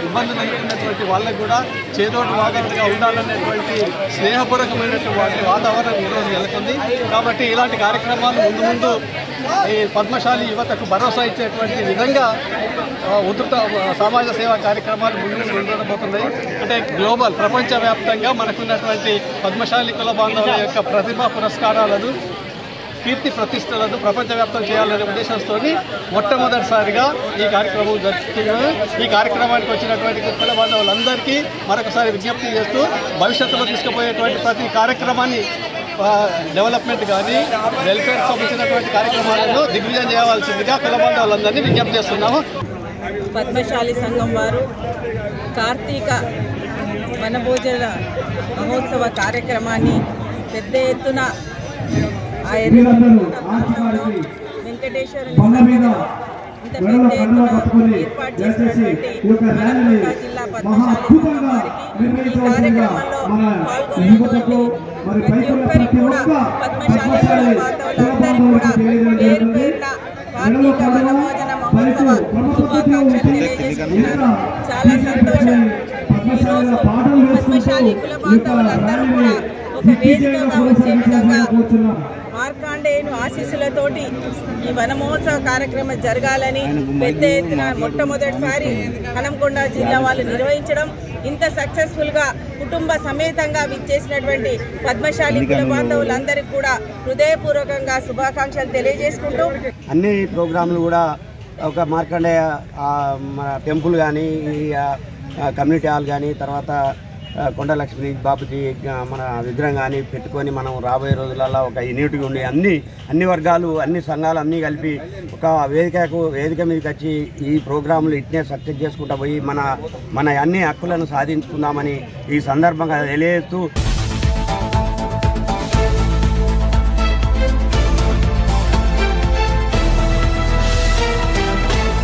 ఇబ్బందులు ఎదుర్కొన్నటువంటి వాళ్ళకు కూడా చేదోడు వాదనగా ఉండాలనేటువంటి స్నేహపూర్వకమైనటువంటి వాతావరణం ఈరోజు నెలకొంది. కాబట్టి ఇలాంటి కార్యక్రమాలు ముందు ముందు ఈ పద్మశాలి యువతకు భరోసా ఇచ్చేటువంటి విధంగా ఉధృత సమాజ సేవా కార్యక్రమాలు ముందు ఉండబోతున్నాయి. అంటే గ్లోబల్ ప్రపంచవ్యాప్తంగా మనకున్నటువంటి పద్మశాలి కుల బాంధవుల యొక్క ప్రతిభా పురస్కారాలను కీర్తి ప్రతిష్టలను ప్రపంచవ్యాప్తం చేయాలనే ఉద్దేశంతో మొట్టమొదటిసారిగా ఈ కార్యక్రమం జరుగుతుంది. ఈ కార్యక్రమానికి వచ్చినటువంటి కుల బాంధవులందరికీ మరొకసారి విజ్ఞప్తి చేస్తూ భవిష్యత్తులో తీసుకుపోయేటువంటి ప్రతి కార్యక్రమాన్ని డెవలప్మెంట్ కానీ వెల్ఫేర్ సంబంధించినటువంటి కార్యక్రమాలను దిగ్విజయం చేయవలసిందిగా కుల బాంధవులందరినీ విజ్ఞప్తి చేస్తున్నాము. పద్మశాలి సంఘం వారు కార్తీక వనభోజన మహోత్సవ కార్యక్రమాన్ని పెద్ద ఎత్తున వెంకటేశ్వర ఇంత పెద్ద ఎత్తున ఏర్పాటు చేసినటువంటి నల్గొండ జిల్లా పద్మశాలి సంఘం వారికి ఈ కార్యక్రమంలో పాల్గొన్నటువంటి ప్రతి ఒక్కరికి కూడా పద్మశాలి బాంధవులందరికీ కూడా పేరు పేరున కార్తీక వనభోజన మహోత్సవ శుభాకాంక్షలు తెలియజేసుకుంటున్నాను. చాలా సంతోషం. ఈరోజు పద్మశాలి కుల బాంధవులందరూ కూడా ఒక వేదికగా వచ్చే విధంగా మార్కాండేయుని ఆశీస్సులతోటి ఈ వనమహోత్సవ కార్యక్రమం జరగాలని పెద్ద ఎత్తున మొట్టమొదటిసారి హనంకొండ జిల్లా వాళ్ళు నిర్వహించడం, ఇంత సక్సెస్ఫుల్గా కుటుంబ సమేతంగా విచ్చేసినటువంటి పద్మశాలి కుల బాంధవులందరికీ కూడా హృదయపూర్వకంగా శుభాకాంక్షలు తెలియజేసుకుంటూ అన్ని ప్రోగ్రాంలు కూడా ఒక మార్కండేయ టెంపుల్ కానీ కమ్యూనిటీ హాల్ కానీ తర్వాత కొండ లక్ష్మి బాపుజీ మన విగ్రహం కానీ పెట్టుకొని మనం రాబోయే రోజులలో ఒక యూనిట్గా ఉండి అన్ని వర్గాలు అన్ని సంఘాలు అన్నీ కలిపి ఒక వేదిక మీదకి వచ్చి ఈ ప్రోగ్రాంలు ఇట్నే సక్సెస్ చేసుకుంటూ పోయి మన అన్ని హక్కులను సాధించుకుందామని ఈ సందర్భంగా తెలియజేస్తూ